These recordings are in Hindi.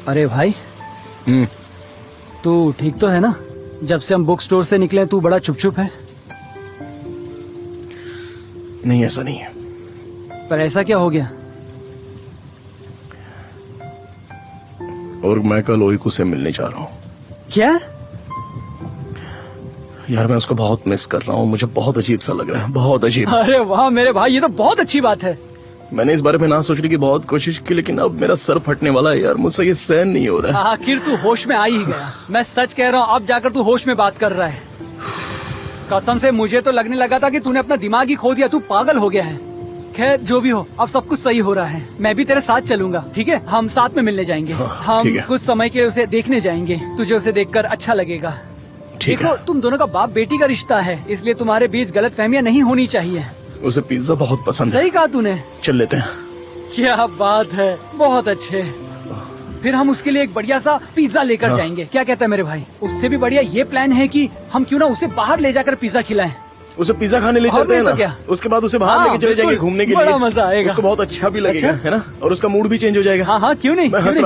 अरे भाई। तू ठीक तो है ना? जब से हम बुक स्टोर से निकले तू बड़ा चुप चुप है। नहीं, ऐसा नहीं है। पर ऐसा क्या हो गया? और मैं कल ओहिको से मिलने जा रहा हूँ। क्या? यार मैं उसको बहुत मिस कर रहा हूँ, मुझे बहुत अजीब सा लग रहा है, बहुत अजीब। अरे वाह मेरे भाई, ये तो बहुत अच्छी बात है। मैंने इस बारे में ना सोचने की बहुत कोशिश की, लेकिन अब मेरा सर फटने वाला है यार, मुझसे ये सहन नहीं हो रहा है। आखिर तू होश में आ ही गया। मैं सच कह रहा हूँ, अब जाकर तू होश में बात कर रहा है। कसम से मुझे तो लगने लगा था कि तूने अपना दिमाग ही खो दिया, तू पागल हो गया है। खैर जो भी हो, अब सब कुछ सही हो रहा है। मैं भी तेरे साथ चलूंगा, ठीक है? हम साथ में मिलने जाएंगे। हम कुछ समय के उसे देखने जाएंगे, तुझे उसे देखकर अच्छा लगेगा। देखो तुम दोनों का बाप बेटी का रिश्ता है, इसलिए तुम्हारे बीच गलतफहमियां नहीं होनी चाहिए। उसे पिज्जा बहुत पसंद है। सही कहा तूने। चल लेते हैं। क्या बात है, बहुत अच्छे। फिर हम उसके लिए एक बढ़िया सा पिज्जा लेकर जाएंगे। क्या कहता है मेरे भाई? उससे भी बढ़िया ये प्लान है कि हम क्यों ना उसे बाहर ले जाकर पिज्जा खिलाएं। उसे पिज्जा खाने ले चलते हैं ना? क्या? उसके बाद उसे बाहर लेके चले जाएंगे घूमने के लिए। बड़ा मजा आएगा, उसको बहुत अच्छा भी लगेगा। अच्छा? है ना? और उसका मूड भी चेंज हो जाएगा। हाँ हाँ, क्यों नहीं। मैं हंस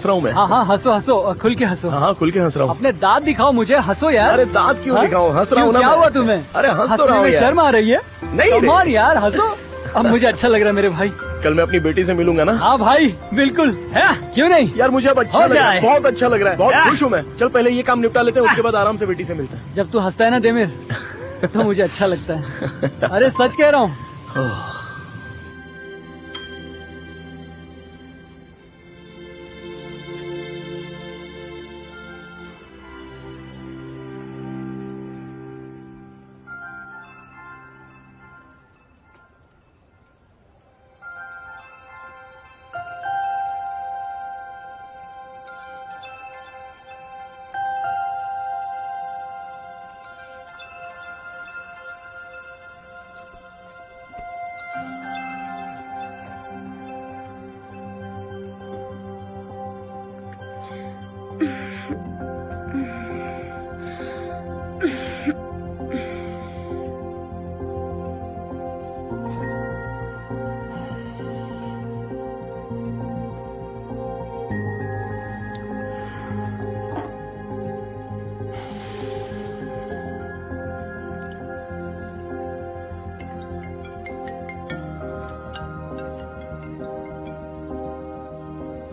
रहा हूँ मैं। हाँ हंसो हंसो, खुल के हंसो। हाँ खुल के हंस रहा हूँ। अपने दांत दिखाओ मुझे, हंसो यार। अरे दांत क्यों दिखाऊं, हंस रहा हूँ ना। क्या हुआ तुम्हें? अरे हंस तो रहा हूँ। शर्म आ रही है? नहीं कमाल यार, हंसो। अब मुझे अच्छा लग रहा है मेरे भाई। कल मैं अपनी बेटी से मिलूंगा ना? हाँ भाई बिल्कुल है, क्यों नहीं यार। मुझे अब अच्छा लग रहा है, बहुत अच्छा लग रहा है, बहुत खुश हूँ मैं। चल पहले ये काम निपटा लेते हैं, उसके बाद आराम से बेटी से मिलते हैं। जब तू हंसता है ना देमिर, तो मुझे अच्छा लगता है। अरे सच कह रहा हूँ।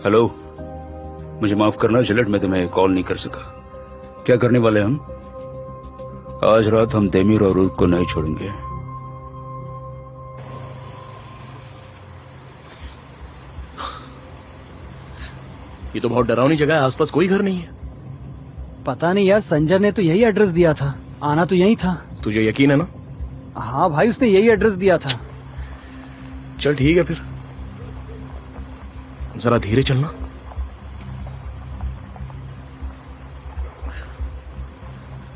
हेलो, मुझे माफ करना जिलेट, मैं तुम्हें कॉल नहीं कर सका। क्या करने वाले हम? आज रात हम देमिर और रूथ को नहीं छोड़ेंगे। ये तो बहुत डरावनी जगह है, आसपास कोई घर नहीं है। पता नहीं यार, संजय ने तो यही एड्रेस दिया था, आना तो यही था। तुझे यकीन है ना? हाँ भाई, उसने यही एड्रेस दिया था। चल ठीक है फिर, जरा धीरे चलना।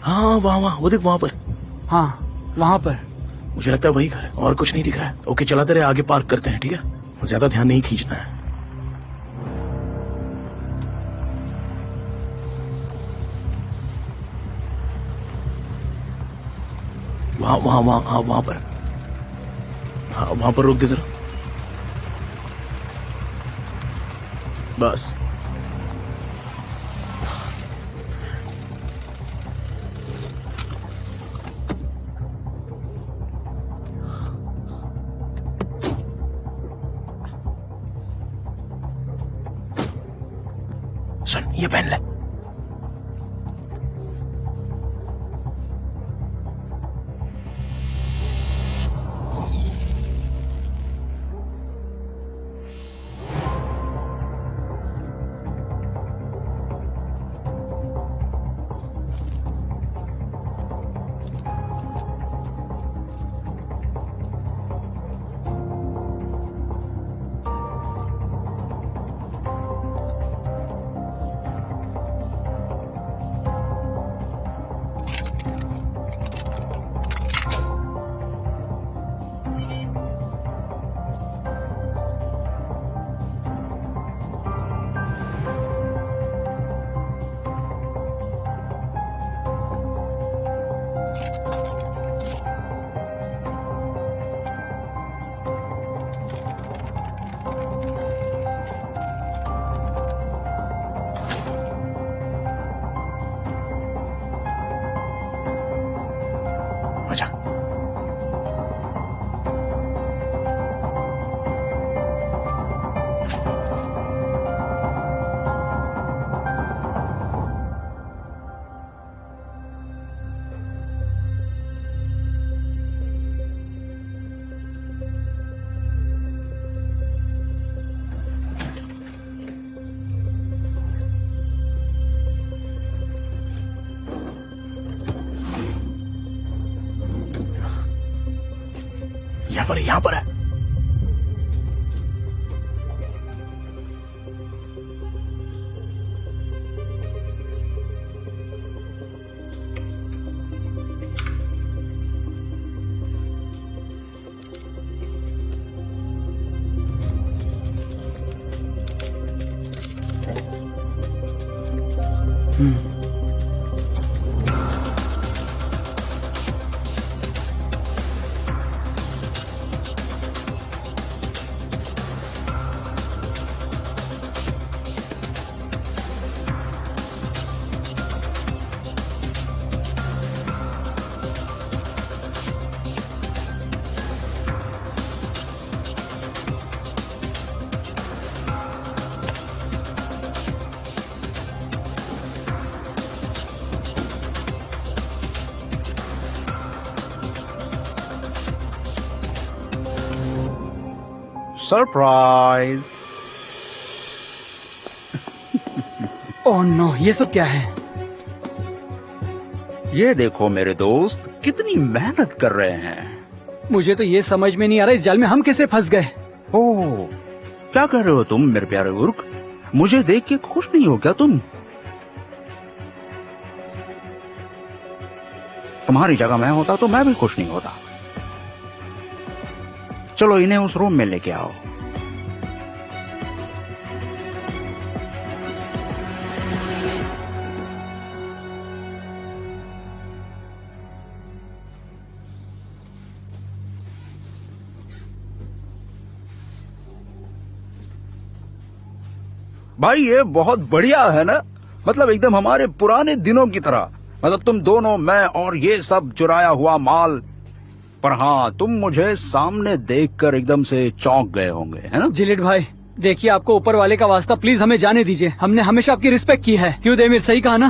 हाँ वहाँ वो देख, वहाँ पर। हाँ वहाँ पर। मुझे लगता है वही घर है, और कुछ नहीं दिख रहा है। ओके चलाते रहे, आगे पार्क करते हैं, ठीक है? ज्यादा ध्यान नहीं खींचना है। वहाँ पर। हाँ वहाँ पर रोक दे जरा, बस। सुन, ये पहन ले। यहाँ पर है। सरप्राइज। ओह नो, ये सब क्या है? ये देखो मेरे दोस्त, कितनी मेहनत कर रहे हैं। मुझे तो ये समझ में नहीं आ रहा इस जाल में हम कैसे फंस गए। ओह, क्या कर रहे हो तुम मेरे प्यारे उर्क? मुझे देख के खुश नहीं हो क्या तुम? तुम्हारी जगह मैं होता तो मैं भी खुश नहीं होता। चलो इन्हें उस रूम में लेके आओ। भाई ये बहुत बढ़िया है ना, मतलब एकदम हमारे पुराने दिनों की तरह। मतलब तुम दोनों, मैं और ये सब चुराया हुआ माल। पर हाँ, तुम मुझे सामने देखकर एकदम से चौंक गए होंगे, है ना? जिलेट भाई देखिए, आपको ऊपर वाले का वास्ता, प्लीज हमें जाने दीजिए। हमने हमेशा आपकी रिस्पेक्ट की है। क्यों देमिर, सही कहा ना?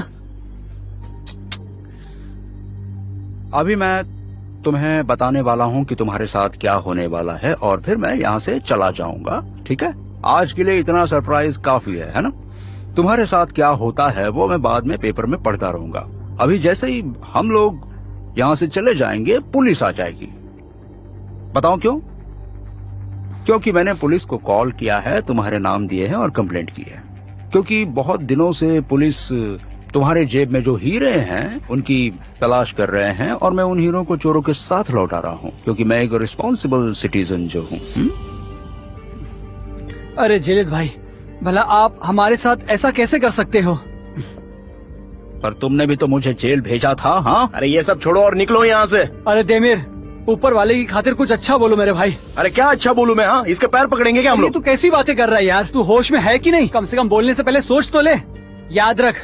अभी मैं तुम्हें बताने वाला हूँ कि तुम्हारे साथ क्या होने वाला है, और फिर मैं यहाँ से चला जाऊंगा। ठीक है, आज के लिए इतना सरप्राइज काफी है ना? तुम्हारे साथ क्या होता है वो मैं बाद में पेपर में पढ़ता रहूंगा। अभी जैसे ही हम लोग यहाँ से चले जाएंगे, पुलिस आ जाएगी। बताओ क्यों? क्योंकि मैंने पुलिस को कॉल किया है, तुम्हारे नाम दिए हैं और कंप्लेंट की है। क्योंकि बहुत दिनों से पुलिस तुम्हारे जेब में जो हीरे हैं उनकी तलाश कर रहे हैं, और मैं उन हीरों को चोरों के साथ लौटा रहा हूँ, क्योंकि मैं एक रिस्पॉन्सिबल सिटीजन जो हूँ। अरे जिलेट भाई, भला आप हमारे साथ ऐसा कैसे कर सकते हो? पर तुमने भी तो मुझे जेल भेजा था। हाँ, अरे ये सब छोड़ो और निकलो यहाँ से। अरे देमिर, ऊपर वाले की खातिर कुछ अच्छा बोलो मेरे भाई। अरे क्या अच्छा बोलूं मैं? हाँ, इसके पैर पकड़ेंगे क्या हम लोग? तू कैसी बातें कर रहा है यार? तू होश में है कि नहीं? कम से कम बोलने से पहले सोच तो ले। याद रख,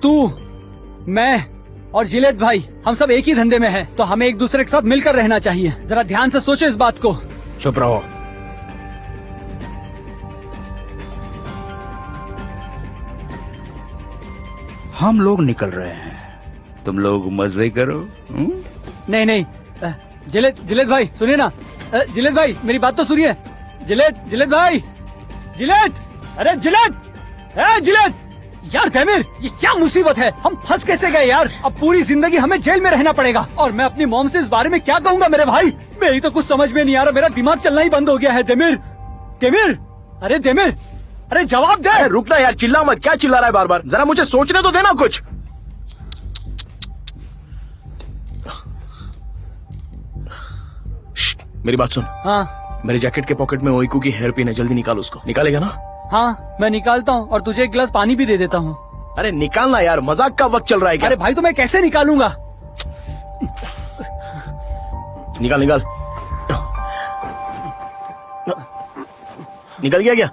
तू, मैं और जिलेट भाई, हम सब एक ही धंधे में हैं, तो हमें एक दूसरे के साथ मिलकर रहना चाहिए। जरा ध्यान से सोचो इस बात को। चुप रहो। हम लोग निकल रहे हैं, तुम लोग मजे करो। नहीं नहीं, जिलेट भाई सुनिए ना। जिलेट भाई मेरी बात तो सुनिए। जिलेट भाई, जिलेट, अरे जिलेट यार। देमिर, ये क्या मुसीबत है? हम फंस कैसे गए यार? अब पूरी जिंदगी हमें जेल में रहना पड़ेगा, और मैं अपनी मॉम से इस बारे में क्या कहूँगा मेरे भाई? मेरी तो कुछ समझ में नहीं आ रहा, मेरा दिमाग चलना ही बंद हो गया है। देमिर, अरे देमिर, अरे जवाब दे। रुकना यार, चिल्ला मत। क्या चिल्ला रहा है बार बार? जरा मुझे सोचने तो देना कुछ। मेरी बात सुन। हाँ मेरे जैकेट के पॉकेट में ओइकू की हेयर पिन है, जल्दी निकाल उसको। निकालेगा ना? हाँ, मैं निकालता हूँ और तुझे एक गिलास पानी भी दे देता हूँ। अरे निकालना यार, मजाक का वक्त चल रहा है क्या? अरे भाई तो मैं कैसे निकालूंगा? निकाल निकल गया क्या?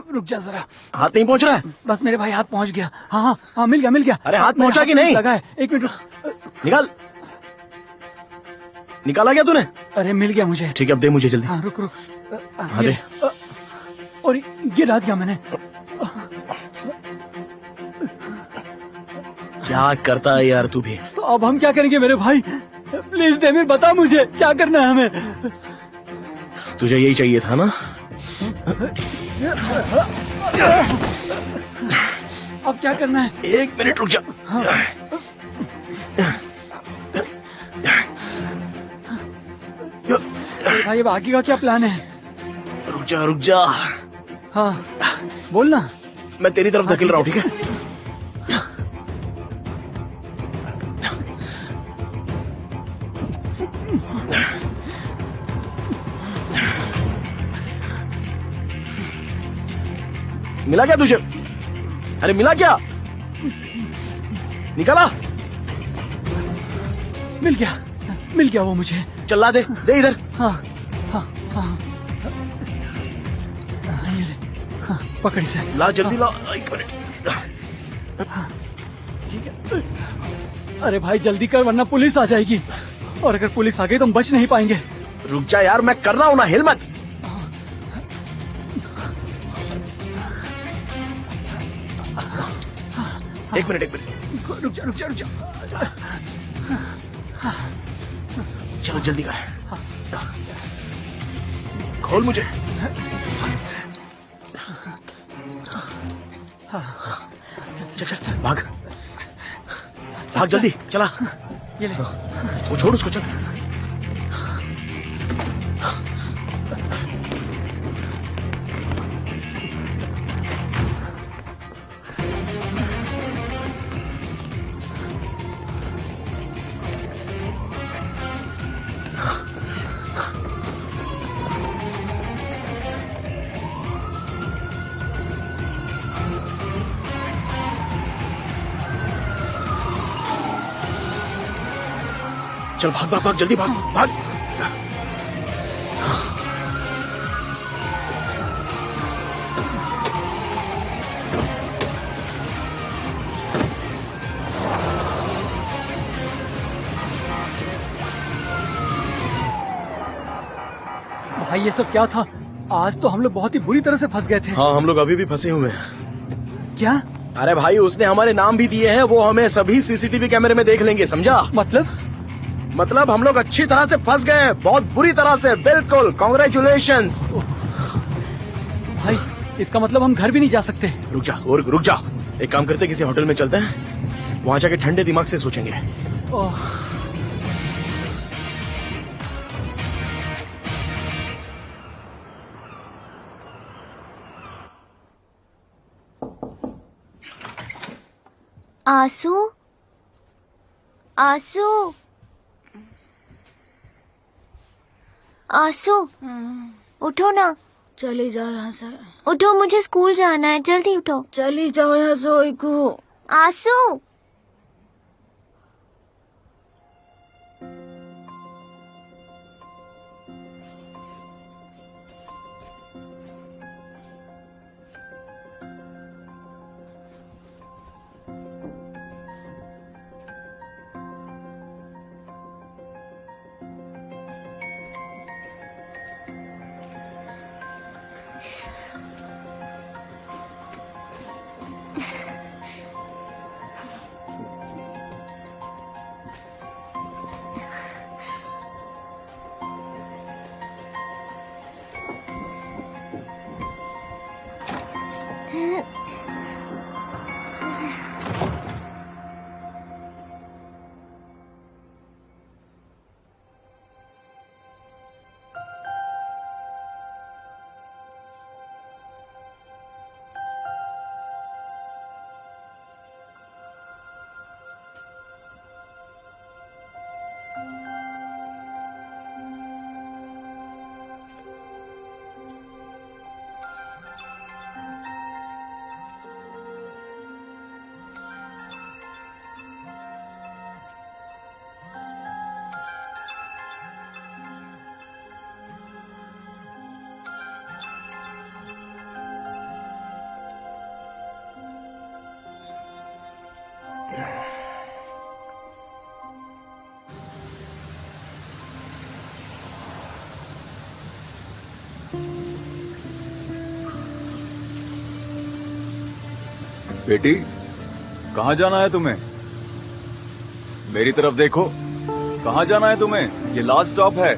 रुक जा जरा। हाथ नहीं पहुंच रहा है? बस मेरे भाई हाथ पहुंच गया। हाँ, मिल गया। अरे हाथ पहुंचा कि नहीं? लगा है, एक मिनट रुक। निकाला क्या तूने? अरे मिल गया मुझे। ठीक है, अब दे मुझे जल्दी। हाँ रुक। हाँ दे। और गिरा दिया मैंने। क्या करता है यार तू भी? तो अब हम क्या करेंगे मेरे भाई? प्लीज देमिर बता मुझे क्या करना है हमें। तुझे यही चाहिए था ना? अब क्या करना है? 1 मिनट रुक जा। अरे भाई अब आगे का क्या प्लान है? रुक जा रुक जा, हाँ बोल ना। मैं तेरी तरफ धकेल रहा हूँ, ठीक है? मिला क्या तुझे? अरे मिला क्या? निकाला? मिल गया वो मुझे। चला दे इधर। हाँ हाँ हाँ ये ले, हाँ पकड़ इसे। ला जल्दी ला, 1 मिनट। ठीक है। अरे भाई जल्दी कर वरना पुलिस आ जाएगी, और अगर पुलिस आ गई तो हम बच नहीं पाएंगे। रुक जा यार, मैं कर रहा हूँ ना, हिल मत। एक मिनट रुक जा। चलो जल्दी कर, खोल मुझे। चल भाग जल्दी, चला। ये ले। वो छोड़ उसको, चल। चल भाग जल्दी भाग। भाई ये सब क्या था? आज तो हम लोग बहुत ही बुरी तरह से फंस गए थे। हाँ, हम लोग अभी भी फंसे हुए हैं। क्या? अरे भाई, उसने हमारे नाम भी दिए हैं, वो हमें सभी सीसीटीवी कैमरे में देख लेंगे, समझा? मतलब हम लोग अच्छी तरह से फंस गए हैं, बहुत बुरी तरह से। बिल्कुल, कांग्रेचुलेशंस। भाई इसका मतलब हम घर भी नहीं जा सकते। रुक जा। एक काम करते, किसी होटल में चलते हैं, वहाँ जाके ठंडे दिमाग से सोचेंगे। आसू उठो ना। चली जाओ यहाँ से। उठो, मुझे स्कूल जाना है, जल्दी उठो। चली जाओ यहाँ से ओइकू। आसू बेटी, कहाँ जाना है तुम्हें? मेरी तरफ देखो, कहाँ जाना है तुम्हें? ये लास्ट स्टॉप है।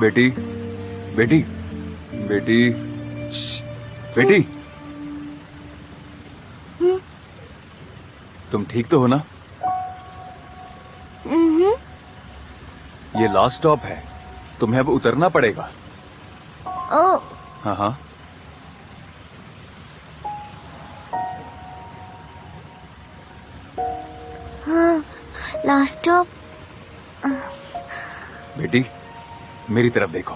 बेटी बेटी बेटी श्श्श, बेटी तुम ठीक तो हो ना? ये लास्ट स्टॉप है, तुम्हें अब उतरना पड़ेगा। ओ, हाँ हाँ। हाँ, लास्ट स्टॉप। बेटी मेरी तरफ देखो,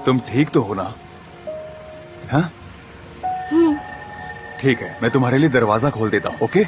तुम ठीक तो हो ना? हाँ ठीक है, मैं तुम्हारे लिए दरवाजा खोल देता हूँ। ओके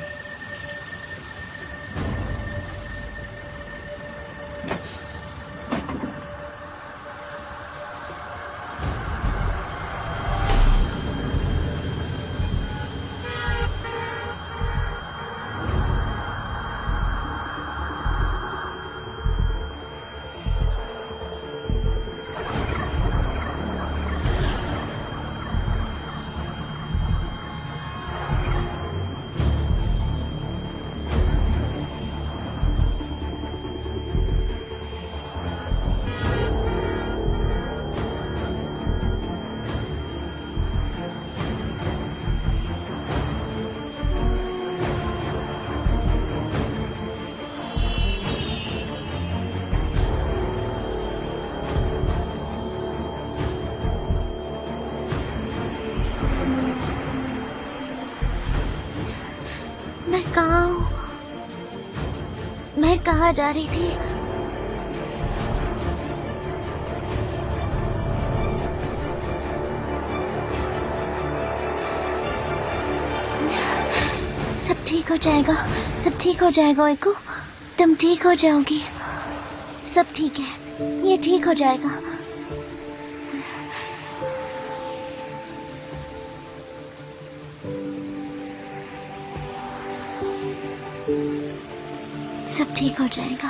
मैं कहाँ हूँ? मैं कहाँ जा रही थी? सब ठीक हो जाएगा, सब ठीक हो जाएगा ओइको। तुम ठीक हो जाओगी, सब ठीक है, ये ठीक हो जाएगा। सब ठीक हो जाएगा।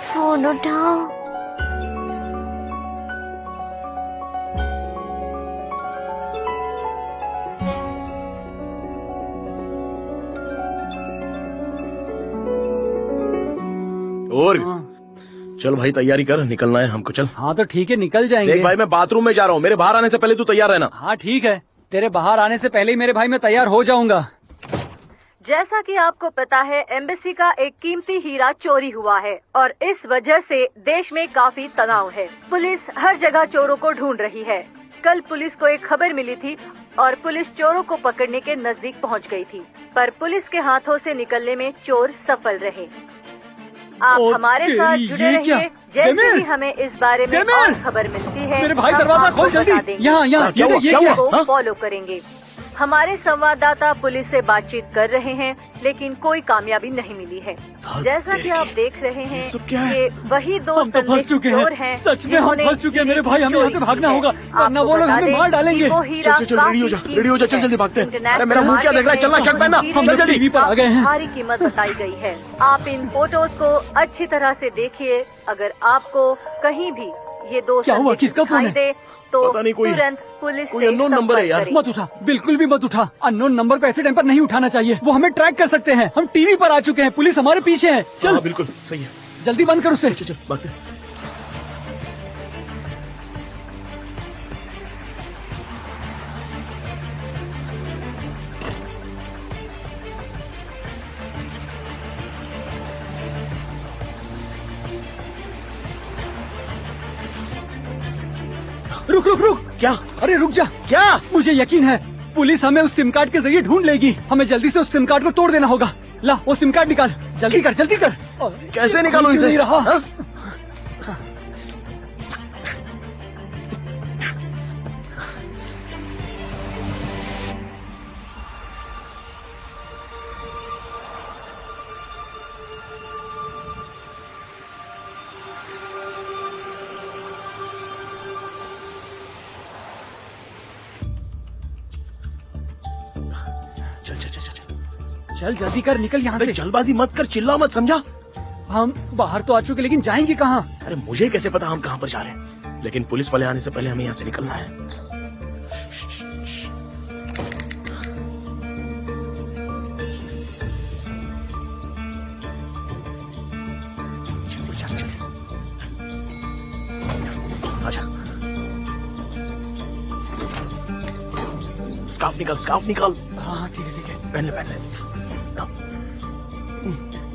फोन उठाओ। और चल भाई तैयारी कर, निकलना है हमको। चल हाँ तो ठीक है, निकल जाएंगे। देख भाई मैं बाथरूम में जा रहा हूँ, मेरे बाहर आने से पहले तू तैयार रहना। हाँ ठीक है, तेरे बाहर आने से पहले ही मेरे भाई मैं तैयार हो जाऊंगा। जैसा कि आपको पता है, एम्बेसी का एक कीमती हीरा चोरी हुआ है और इस वजह से देश में काफी तनाव है। पुलिस हर जगह चोरों को ढूंढ रही है। कल पुलिस को एक खबर मिली थी और पुलिस चोरों को पकड़ने के नजदीक पहुंच गई थी, पर पुलिस के हाथों से निकलने में चोर सफल रहे। आप हमारे साथ जुड़े रहिए, जैसे ही हमें इस बारे में और खबर मिलती है मेरे भाई हम दरवाजा आपको खोल जल्दी। बता देंगे। यहाँ यहाँ क्या हुआ? क्या हुआ? को फॉलो करेंगे। हमारे संवाददाता पुलिस से बातचीत कर रहे हैं, लेकिन कोई कामयाबी नहीं मिली है। जैसा कि आप देख रहे हैं, ये वही दो हम तो फंस चुके चोर हैं, सच में हम फंस चुके हैं। मेरे भाई, हमें यहाँ से भागना होगा, वरना वो लोग हमें मार डालेंगे। चल चल रेडी हो जा, रेडी हो जा, चल जल्दी भागते हैं। अरे मेरा मुंह क्या देख रहा है, चलना शर्ट पहनना, हम चल जल्दी। टीवी पर आ गए हैं। भारी कीमत बताई गई है। आप इन फोटोज को अच्छी तरह से देखिए। अगर आपको कहीं भी ये दो क्या हुआ? संदेश किसका फोन दिखाई है? दे तो पता नहीं तुरंत पुलिस कोई से unknown नंबर है संपर्क यार। करें। मत उठा, बिल्कुल भी मत उठा। अननोन नंबर पे ऐसे टाइम पर नहीं उठाना चाहिए, वो हमें ट्रैक कर सकते हैं। हम टीवी पर आ चुके हैं, पुलिस हमारे पीछे है। चल हाँ, बिल्कुल सही है। जल्दी बंद कर उसे। चल भागते। रुक रुक रुक। क्या? अरे रुक जा। क्या? मुझे यकीन है पुलिस हमें उस सिम कार्ड के जरिए ढूंढ लेगी। हमें जल्दी से उस सिम कार्ड को तोड़ देना होगा। ला वो सिम कार्ड निकाल, जल्दी कर जल्दी कर। कैसे निकालूं क्यों इसे? नहीं रहा? हाँ? चल चल चल चल। चल जल्दी कर, निकल यहाँ अरे से। जल्दबाजी मत कर, चिल्ला मत, समझा? हम बाहर तो आ चुके, लेकिन जाएंगे कहाँ? अरे मुझे कैसे पता हम कहाँ पर जा रहे हैं? लेकिन पुलिस वाले आने से पहले हमें यहाँ से निकलना है। चल, चल, चल। आजा। स्कार्फ निकाल, स्कार्फ निकाल। हाँ ठीक है ठीक है। पहन ले, पहन ले।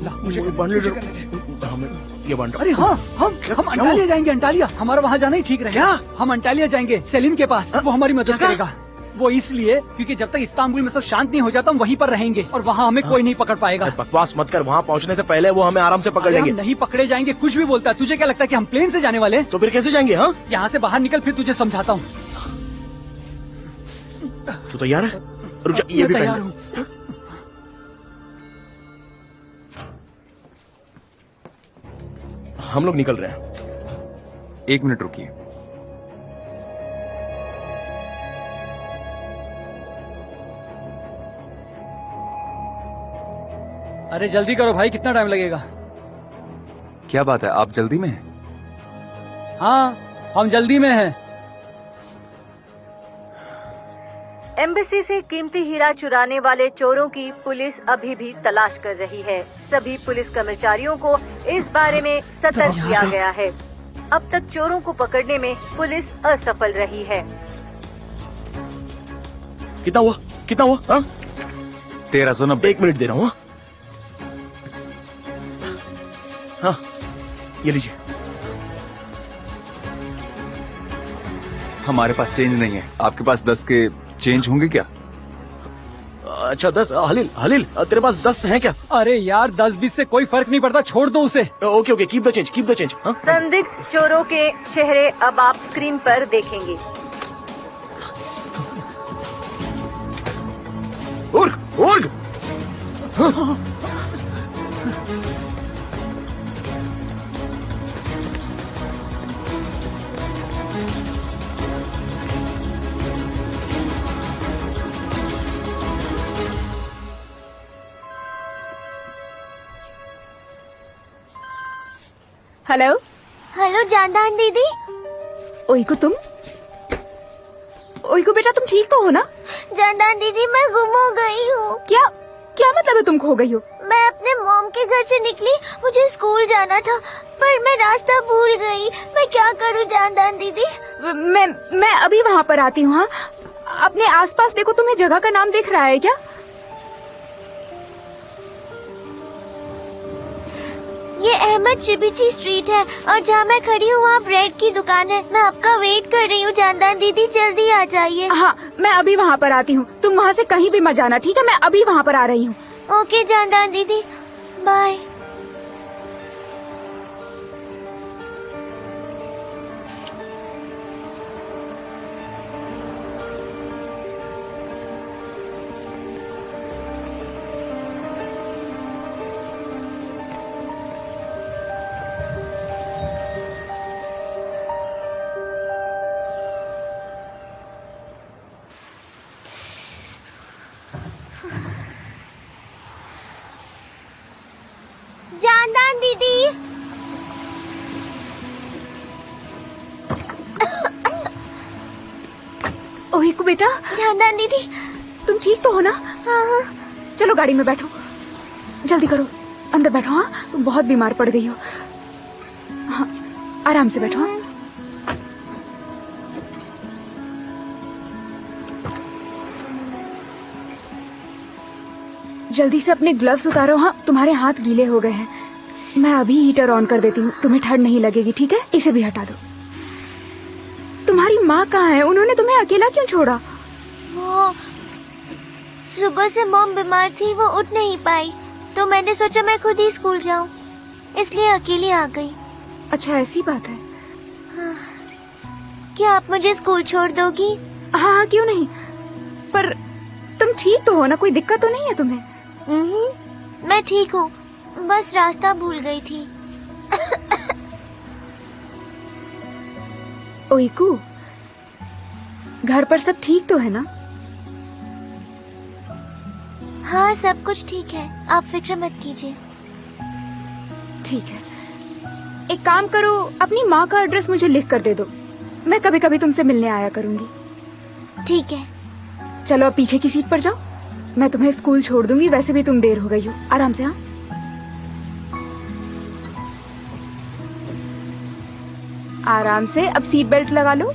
ला मुझे बांध ले। मुझे करने दे। हमें ये बांध। अरे हाँ, हम अंटालिया जाएंगे। अंटालिया हमारा वहाँ जाना ही ठीक रहेगा। हम अंटालिया जाएंगे सेलिम के पास, वो हमारी मदद करेगा। वो इसलिए क्योंकि जब तक इस्तांबुल में सब शांत नहीं हो जाता हम वहीं पर रहेंगे और वहाँ हमें कोई नहीं पकड़ पाएगा। बकवास मत कर, वहाँ पहुँचने से पहले वो हमें आराम से पकड़ अरे हम लेंगे। नहीं पकड़े जाएंगे, कुछ भी बोलता है। तुझे क्या लगता है कि हम प्लेन से जाने वाले हैं? तो फिर कैसे जाएंगे? हाँ, यहाँ से बाहर निकल, फिर तुझे समझाता हूँ। तू तैयार है? रुक जा, ये मैं भी तैयार पहन ले। हूँ। हम लोग निकल रहे हैं। 1 मिनट रुकिए। अरे जल्दी करो भाई, कितना टाइम लगेगा? क्या बात है, आप जल्दी में हैं? हाँ हम जल्दी में हैं। एम्बेसी से कीमती हीरा चुराने वाले चोरों की पुलिस अभी भी तलाश कर रही है। सभी पुलिस कर्मचारियों को इस बारे में सतर्क किया गया है। अब तक चोरों को पकड़ने में पुलिस असफल रही है। कितना हुआ? कितना हुआ? हाँ? 1390। 1 मिनट दे रहा हूँ। हाँ, ये लीजिए। हमारे पास चेंज नहीं है, आपके पास 10 के चेंज होंगे क्या? अच्छा 10। हलील, हलील, तेरे पास 10 हैं क्या? अरे यार 10-20 से कोई फर्क नहीं पड़ता, छोड़ दो उसे। Okay okay, keep the change, keep the change. हाँ? संदिग्ध चोरों के चेहरे अब आप स्क्रीन पर देखेंगे। उर्ग, उर्ग। हेलो हेलो जानदान दीदी। ओइको तुम? ओइको बेटा तुम ठीक तो हो ना? जानदान दीदी मैं गुम हो गई हूँ। क्या क्या मतलब है तुम खो गई हो? मैं अपने मॉम के घर से निकली, मुझे स्कूल जाना था पर मैं रास्ता भूल गई। मैं क्या करूँ जानदान दीदी? मैं अभी वहाँ पर आती हूँ। हाँ, अपने आसपास देखो, तुम्हें जगह का नाम दिख रहा है क्या? ये अहमद चिबिची स्ट्रीट है और जहाँ मैं खड़ी हूँ वहाँ ब्रेड की दुकान है। मैं आपका वेट कर रही हूँ जानदान दीदी, जल्दी आ जाइए। हाँ, मैं अभी वहाँ पर आती हूँ। तुम वहाँ से कहीं भी मत जाना, ठीक है? मैं अभी वहाँ पर आ रही हूँ। ओके जानदान दीदी, बाय। जानदान दीदी, इको बेटा, जानदान दीदी। तुम ठीक तो हो ना? हाँ हाँ। चलो गाड़ी में बैठो, जल्दी करो, अंदर बैठो। हाँ, तुम बहुत बीमार पड़ गई हो। हाँ, आराम से बैठो। हाँ? जल्दी से अपने ग्लव्स उतारो। हाँ, तुम्हारे हाथ गीले हो गए हैं। मैं अभी हीटर ऑन कर देती हूँ, तुम्हें ठंड नहीं लगेगी, ठीक है? इसे भी हटा दो। तुम्हारी माँ कहाँ है? उन्होंने तुम्हें अकेला क्यों छोड़ा? वो सुबह से मॉम बीमार थी, वो उठ नहीं पाई, तो मैंने सोचा मैं खुद ही स्कूल जाऊं, इसलिए अकेली आ गई। अच्छा, ऐसी बात है। हाँ। क्या आप मुझे स्कूल छोड़ दोगी? हाँ हाँ, क्यों नहीं। पर तुम ठीक तो हो ना? कोई दिक्कत तो नहीं है तुम्हें? मैं ठीक हूँ, बस रास्ता भूल गई थी। ओइकू, घर पर सब ठीक तो है ना? हाँ, सब कुछ ठीक है, आप फिक्र मत कीजिए। ठीक है, एक काम करो, अपनी माँ का एड्रेस मुझे लिख कर दे दो, मैं कभी कभी तुमसे मिलने आया करूंगी। ठीक है। चलो अब पीछे की सीट पर जाओ, मैं तुम्हें स्कूल छोड़ दूंगी, वैसे भी तुम देर हो गई हो। आराम से। हाँ, आराम से। अब सीट बेल्ट लगा लो।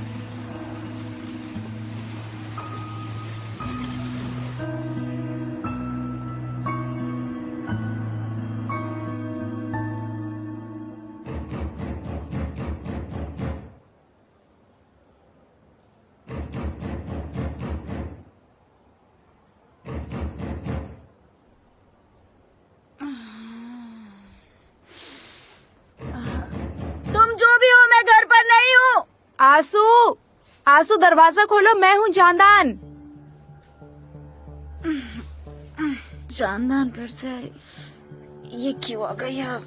तुम जो भी हो, मैं घर पर नहीं हूँ। आसू, आसू दरवाजा खोलो, मैं हूँ जानदान। जानदान फिर से ये क्यों आ गई है?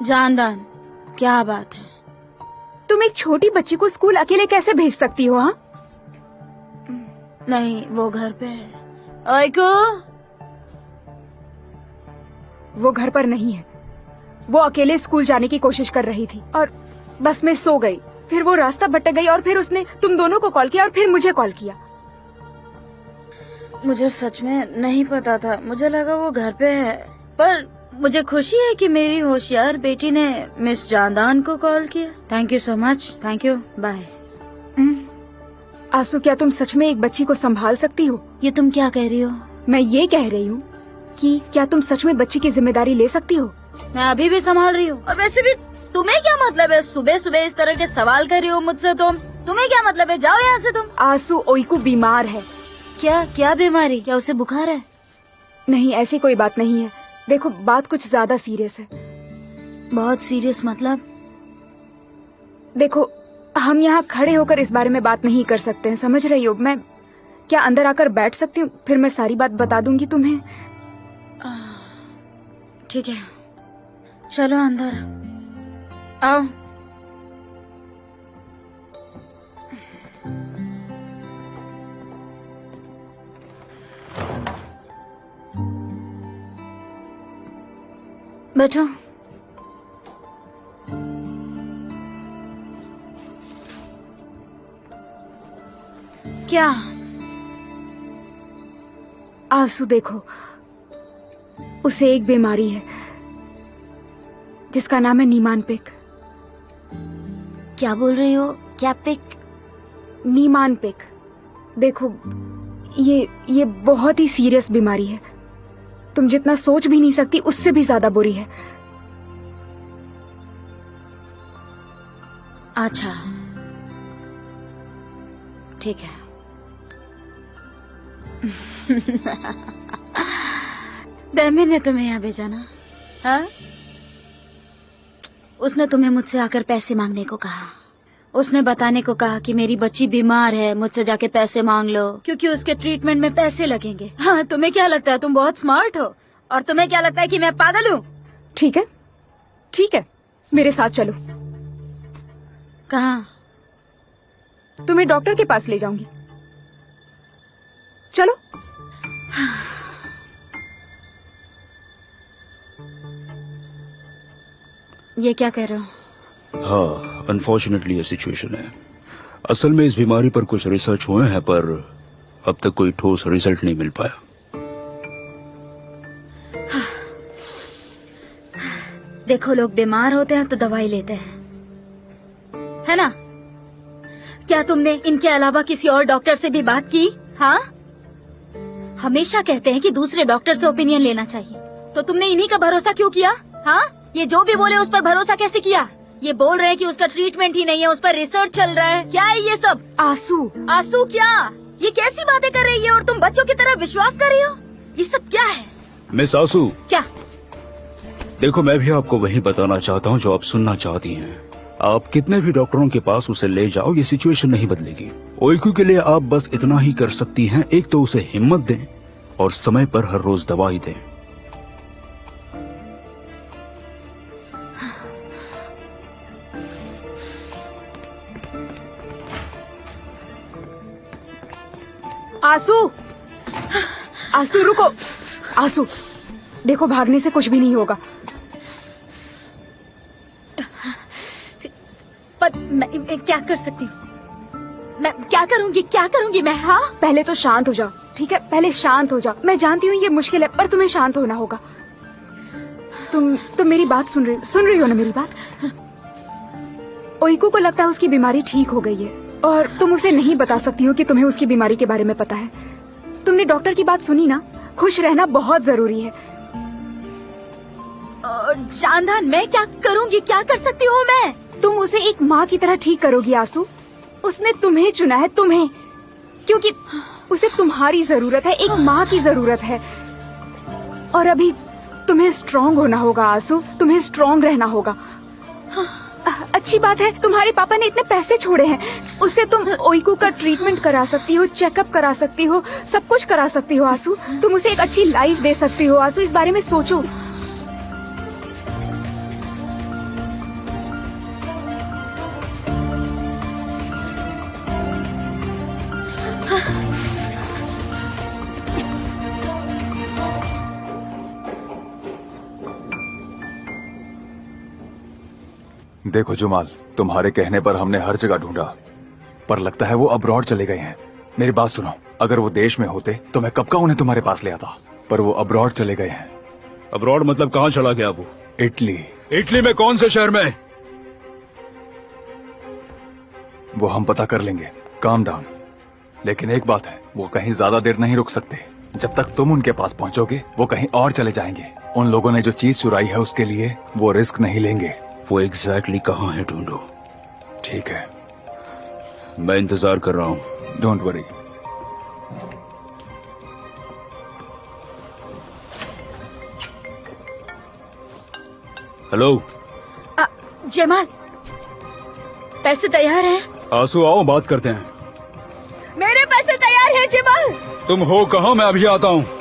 जानदान, क्या बात है? तुम एक छोटी बच्ची को स्कूल अकेले कैसे भेज सकती हो? हाँ, नहीं, वो घर पे है। ओइको, वो घर पर नहीं है। वो अकेले स्कूल जाने की कोशिश कर रही थी और बस में सो गई। फिर वो रास्ता भटक गई और फिर उसने तुम दोनों को कॉल किया और फिर मुझे कॉल किया। मुझे सच में नहीं पता था, मुझे लगा वो घर पे है। पर मुझे खुशी है कि मेरी होशियार बेटी ने मिस जानदान को कॉल किया। Thank you so much. Thank you, bye. आसू, क्या तुम सच में एक बच्ची को संभाल सकती हो? ये तुम क्या कह रही हो? मैं ये कह रही हूँ कि क्या तुम सच में बच्ची की जिम्मेदारी ले सकती हो? मैं अभी भी संभाल रही हूँ। और वैसे भी तुम्हें क्या मतलब है सुबह सुबह इस तरह के सवाल कर रही हो मुझसे? तुम्हें क्या मतलब है? जाओ यहाँ से तुम। आसू, ओइकू बीमार है। क्या बीमारी? क्या उसे बुखार है? नहीं, ऐसी कोई बात नहीं है। देखो, बात कुछ ज्यादा सीरियस है। बहुत सीरियस मतलब? देखो, हम यहाँ खड़े होकर इस बारे में बात नहीं कर सकते हैं, समझ रही हो? मैं क्या अंदर आकर बैठ सकती हूँ? फिर मैं सारी बात बता दूंगी तुम्हें। ठीक है, चलो अंदर आओ। बैठो। क्या? आंसू, देखो, उसे एक बीमारी है जिसका नाम है नीमानपिक। क्या बोल रही हो? क्या पिक? नीमानपिक। देखो, ये बहुत ही सीरियस बीमारी है। तुम जितना सोच भी नहीं सकती उससे भी ज्यादा बुरी है। अच्छा, ठीक है। डेमी ने तुम्हें यहाँ भेजा ना? हाँ? उसने तुम्हें मुझसे आकर पैसे मांगने को कहा। उसने बताने को कहा कि मेरी बच्ची बीमार है, मुझसे जाके पैसे मांग लो क्योंकि उसके ट्रीटमेंट में पैसे लगेंगे। हाँ, तुम्हें क्या लगता है तुम बहुत स्मार्ट हो? और तुम्हें क्या लगता है कि मैं पागल हूँ? ठीक है, ठीक है, मेरे साथ चलो। कहाँ? तुम्हें डॉक्टर के पास ले जाऊंगी। चलो। ये क्या कह रहे हो? हाँ, अनफॉर्चुनेटली ये सिचुएशन है। असल में इस बीमारी पर कुछ रिसर्च हुए हैं, पर अब तक कोई ठोस रिजल्ट नहीं मिल पाया। देखो, लोग बीमार होते हैं तो दवाई लेते हैं, है ना? क्या तुमने इनके अलावा किसी और डॉक्टर से भी बात की? हाँ, हमेशा कहते हैं कि दूसरे डॉक्टर से ओपिनियन लेना चाहिए, तो तुमने इन्हीं का भरोसा क्यों किया? हाँ, ये जो भी बोले उस पर भरोसा कैसे किया? ये बोल रहे हैं कि उसका ट्रीटमेंट ही नहीं है, उस पर रिसर्च चल रहा है। क्या है ये सब? आंसू। आंसू क्या? ये कैसी बातें कर रही है और तुम बच्चों की तरह विश्वास कर रही हो? ये सब क्या है? मिस आंसू, क्या? देखो, मैं भी आपको वही बताना चाहता हूँ जो आप सुनना चाहती हैं। आप कितने भी डॉक्टरों के पास उसे ले जाओ, ये सिचुएशन नहीं बदलेगी। ओइकू के लिए आप बस इतना ही कर सकती हैं, एक तो उसे हिम्मत दें और समय पर हर रोज दवाई दें। आंसू, आंसू रुको। आंसू, देखो, भागने से कुछ भी नहीं होगा। पर मैं क्या कर सकती हूँ? मैं क्या करूँगी मैं? हाँ, पहले तो शांत हो जाओ, ठीक है? पहले शांत हो जाओ। मैं जानती हूँ ये मुश्किल है, पर तुम्हें शांत होना होगा। तुम मेरी बात सुन रही हो ना मेरी बात? ओइकू को लगता है उसकी बीमारी ठीक हो गई है और तुम उसे नहीं बता सकती हो कि तुम्हें उसकी बीमारी के बारे में पता है। तुमने डॉक्टर की बात सुनी ना? खुश रहना बहुत जरूरी है। और जानदान, मैं क्या करूँगी? क्या कर सकती हूँ मैं? तुम उसे एक माँ की तरह ठीक करोगी आंसू। उसने तुम्हें चुना है, तुम्हें, क्योंकि उसे तुम्हारी जरूरत है, एक माँ की जरूरत है। और अभी तुम्हें स्ट्रॉन्ग होना होगा आंसू, तुम्हें स्ट्रॉन्ग रहना होगा। अच्छी बात है, तुम्हारे पापा ने इतने पैसे छोड़े हैं, उससे तुम ओइकू का ट्रीटमेंट करा सकती हो, चेकअप करा सकती हो, सब कुछ करा सकती हो आंसू। तुम उसे एक अच्छी लाइफ दे सकती हो आंसू, इस बारे में सोचो। देखो जुमाल, तुम्हारे कहने पर हमने हर जगह ढूंढा, पर लगता है वो अब्रॉड चले गए हैं। मेरी बात सुनो, अगर वो देश में होते तो मैं कब का उन्हें तुम्हारे पास ले आता, पर वो अब्रॉड चले गए हैं। अब्रॉड मतलब कहाँ चला गया वो? इटली। इटली में कौन से शहर में? वो हम पता कर लेंगे, काम डाउन। लेकिन एक बात है, वो कहीं ज्यादा देर नहीं रुक सकते। जब तक तुम उनके पास पहुंचोगे वो कहीं और चले जाएंगे। उन लोगों ने जो चीज चुराई है उसके लिए वो रिस्क नहीं लेंगे। वो एग्जैक्टली कहाँ है ढूंढो। ठीक है, मैं इंतजार कर रहा हूँ। Don't worry. हेलो जमाल, पैसे तैयार हैं? आंसू, आओ बात करते हैं। मेरे पैसे तैयार हैं जमाल। तुम हो कहाँ? मैं अभी आता हूँ।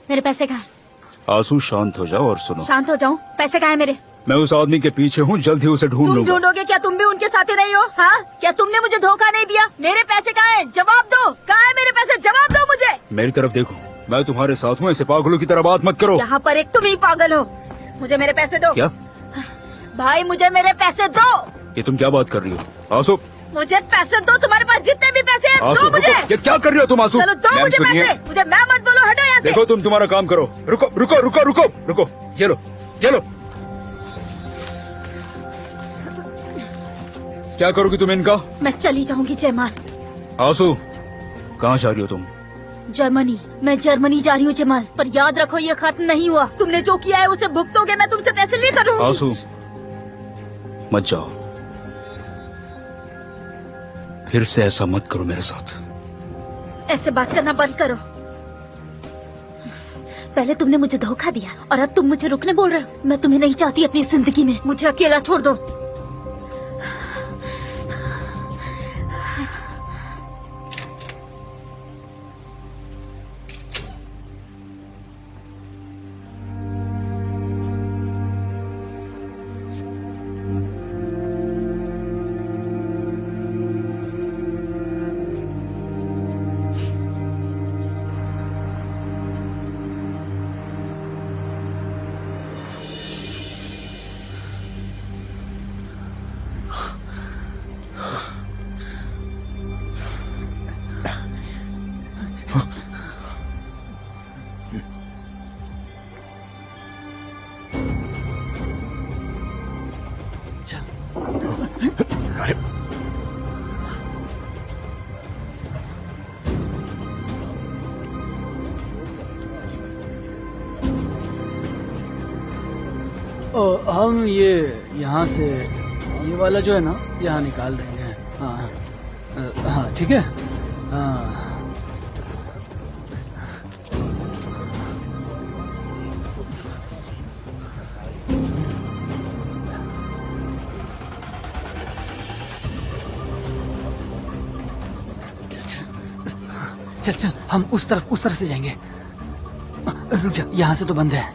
मेरे पैसे कहाँ? आंसू, शांत हो जाओ और सुनो। शांत हो जाऊं? पैसे कहाँ है मेरे? मैं उस आदमी के पीछे हूँ, जल्द ही उसे ढूंढ तुम लूंगा। ढूंढोगे? क्या तुम भी उनके साथ ही नहीं हो? हाँ, क्या तुमने मुझे धोखा नहीं दिया? मेरे पैसे कहाँ हैं? जवाब दो। कहाँ है मेरे पैसे? जवाब दो मुझे। मेरी तरफ देखो, मैं तुम्हारे साथ हूँ, ऐसे पागलों की तरह बात मत करो। यहाँ पर एक तुम ही पागल हो। मुझे मेरे पैसे दो। क्या भाई, मुझे मेरे पैसे दो। ये तुम क्या बात कर रही हो? आंसू, मुझे पैसे दो। तुम्हारे पास जितने भी पैसे हैं आंसू, दो मुझे। ये क्या कर रही हो तुम? आंसू, चलो दो मैम, मुझे सुनिए। पैसे। मुझे मैं मत बोलो, हटो यहाँ से। देखो, तुम तुम्हारा काम करो। रुको रुको रुको रुको रुको, ये लो, ये लो। क्या करोगी तुम इनका? मैं चली जाऊंगी जयमाल। आंसू, कहाँ जा रही हो तुम? जर्मनी। मैं जर्मनी जा रही हूँ जमाल, पर याद रखो ये खत्म नहीं हुआ। तुमने जो किया है उसे भुगतोगे। मैं तुमसे पैसे लेकर रहूंगी। आंसू, मत जाओ, फिर से ऐसा मत करो मेरे साथ। ऐसे बात करना बंद करो। पहले तुमने मुझे धोखा दिया और अब तुम मुझे रुकने बोल रहे हो। मैं तुम्हें नहीं चाहती अपनी जिंदगी में, मुझे अकेला छोड़ दो। हम ये यहाँ से ये वाला जो है ना यहाँ निकाल देंगे। हाँ हाँ ठीक है। हाँ चल चल हम उस तरफ से जाएंगे। रुक जा, यहाँ से तो बंद है।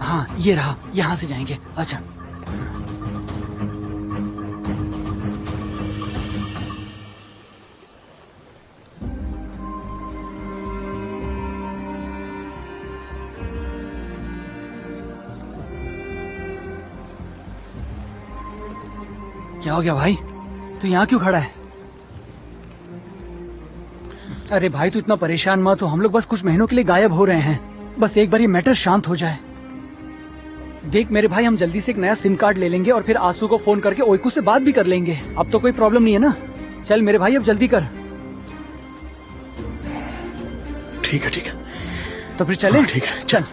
हाँ ये रहा, यहाँ से जाएंगे। अच्छा क्या हो गया भाई, तू यहाँ क्यों खड़ा है? अरे भाई तू इतना परेशान मत हो, हम लोग बस कुछ महीनों के लिए गायब हो रहे हैं। बस एक बार ये मैटर शांत हो जाए। देख मेरे भाई, हम जल्दी से एक नया सिम कार्ड ले लेंगे और फिर आंसू को फोन करके ओइकू से बात भी कर लेंगे। अब तो कोई प्रॉब्लम नहीं है ना। चल मेरे भाई अब जल्दी कर। ठीक है ठीक है। तो फिर चले? ठीक है चल।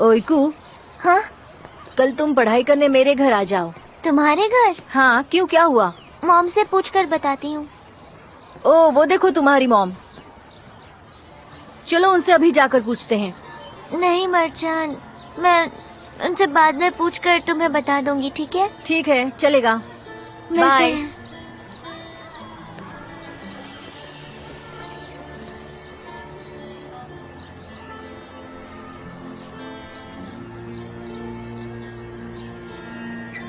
ओइकू, हाँ कल तुम पढ़ाई करने मेरे घर आ जाओ। तुम्हारे घर? हाँ क्यों, क्या हुआ? मॉम से पूछकर बताती हूँ। ओ वो देखो तुम्हारी मॉम। चलो उनसे अभी जाकर पूछते हैं। नहीं मरजान, मैं उनसे बाद में पूछकर तुम्हें बता दूंगी, ठीक है? ठीक है चलेगा। मिलते बाय। हैं।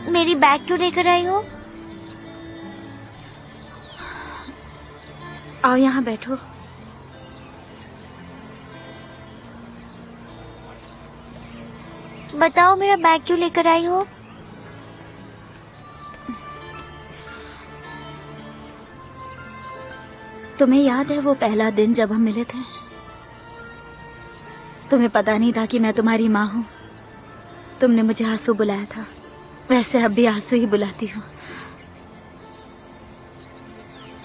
मेरी बैग क्यों लेकर आई हो? आओ यहाँ बैठो। बताओ मेरा बैग क्यों लेकर आई हो? तुम्हें याद है वो पहला दिन जब हम मिले थे? तुम्हें पता नहीं था कि मैं तुम्हारी माँ हूँ। तुमने मुझे आंसू बुलाया था, वैसे अब भी आंसू ही बुलाती हूँ।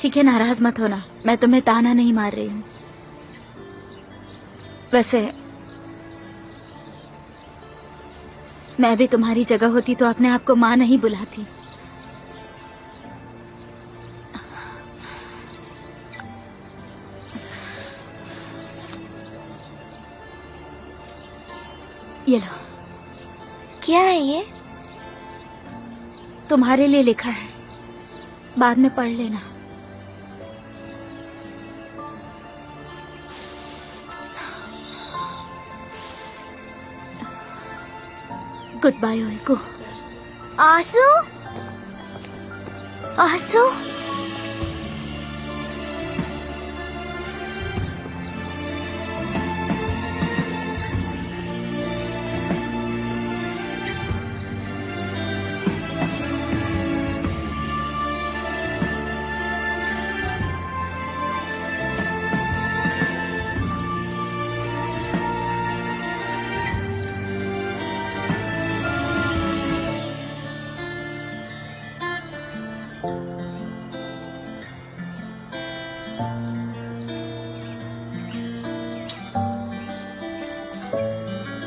ठीक है, नाराज मत होना, मैं तुम्हें ताना नहीं मार रही हूँ। वैसे मैं भी तुम्हारी जगह होती तो अपने आप को माँ नहीं बुलाती। ये लो। क्या है ये? तुम्हारे लिए लिखा है, बाद में पढ़ लेना। गुड बाय ओइकू। आंसू? आंसू?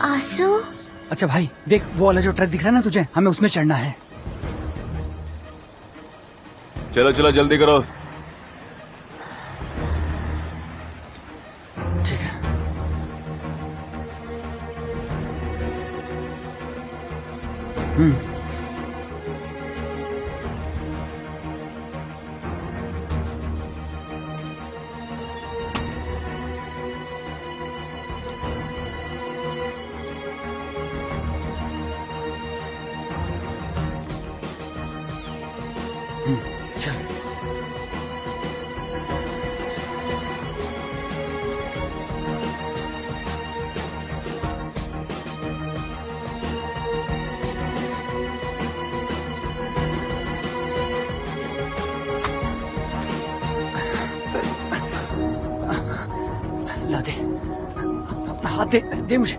आंसू? अच्छा भाई देख, वो वाला जो ट्रक दिख रहा है ना तुझे, हमें उसमें चढ़ना है। चलो चलो जल्दी करो। ठीक है। चल। ला दे, अपना हाथ दे, दे मुझे।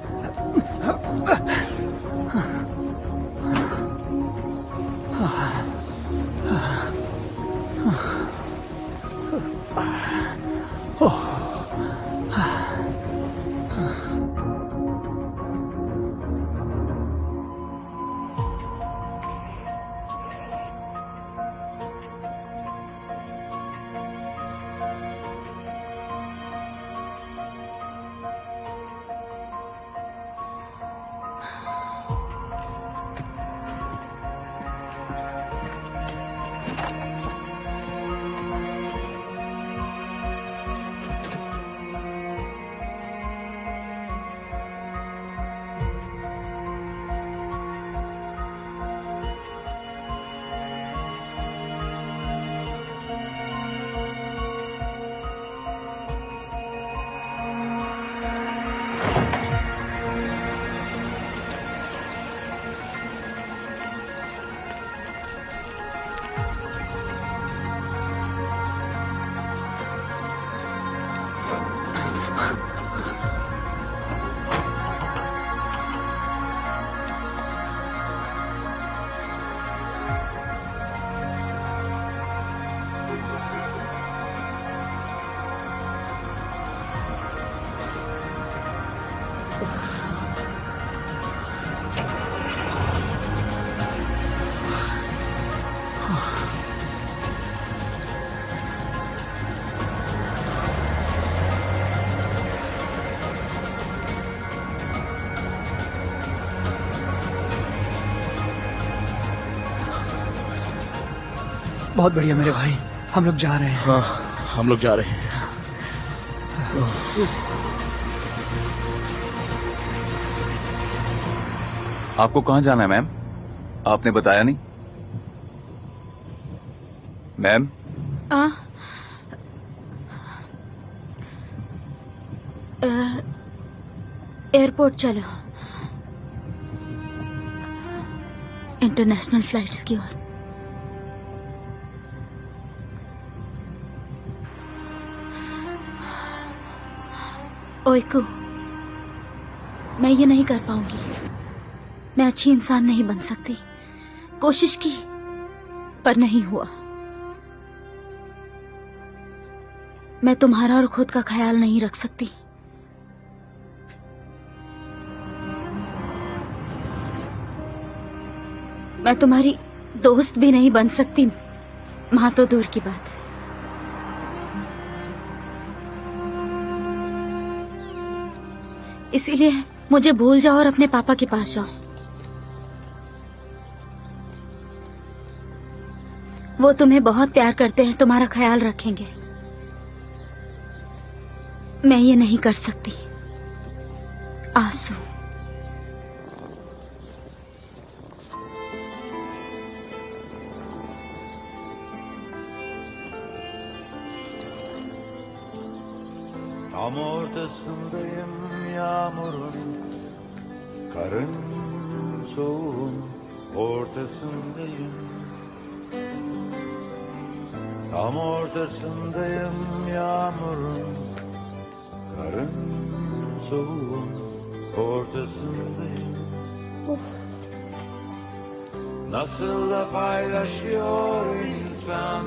बहुत बढ़िया मेरे भाई, हम लोग जा रहे हैं। हाँ, हम लोग जा रहे हैं। आपको कहाँ जाना है मैम? आपने बताया नहीं। मैम एयरपोर्ट चलो, इंटरनेशनल फ्लाइट्स की ओर। ओइको, मैं ये नहीं कर पाऊंगी। मैं अच्छी इंसान नहीं बन सकती। कोशिश की पर नहीं हुआ। मैं तुम्हारा और खुद का ख्याल नहीं रख सकती। मैं तुम्हारी दोस्त भी नहीं बन सकती, मां तो दूर की बात है। इसीलिए मुझे भूल जाओ और अपने पापा के पास जाओ। वो तुम्हें बहुत प्यार करते हैं, तुम्हारा ख्याल रखेंगे। मैं ये नहीं कर सकती। आंसू, Tam ortasındayım yağmurun, karın soğuğun ortasındayım. Tam ortasındayım yağmurun, karın soğuğun ortasındayım. Nasıl da paylaşıyor insan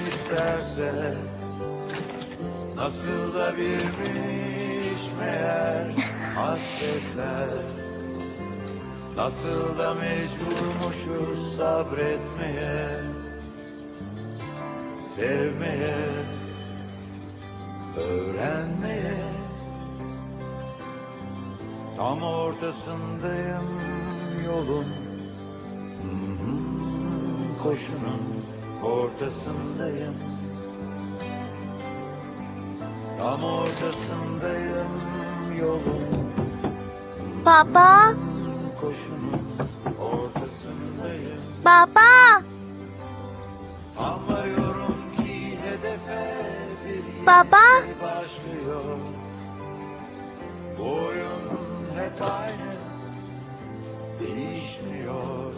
isterse, nasıl da bilmiş meğer hasretler. Nasıl da mecburmuşuz sabretmeye, sevmeye, öğrenmeye. Tam ortasındayım yolun, koşunun ortasındayım. Tam ortasındayım yolun, Baba, koşunun ortasındayım. baba, Anlıyorum ki hedefe bir baba, başlıyor. Bu oyun hep aynı, değişmiyor.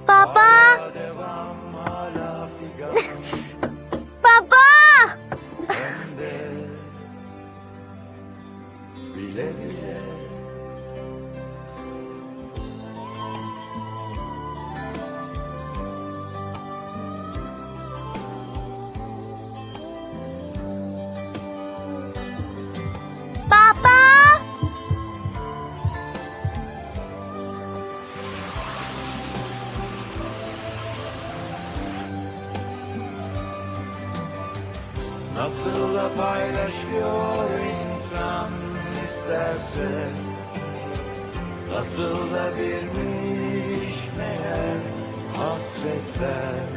baba, Hala devam, hala figan. baba. Hem de bile bile. Baba. Nasıl da paylaşıyor insan isterse, nasıl da birmiş meğer hasretler,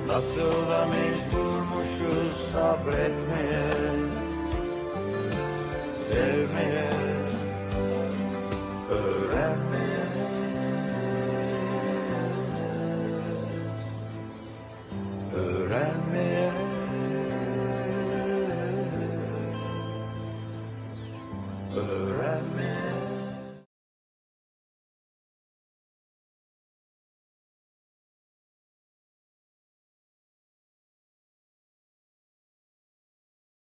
nasıl da mecburmuşuz sabretmeye, sevmeye, öğrenmeye. Öğrenmeye, öğrenmeye.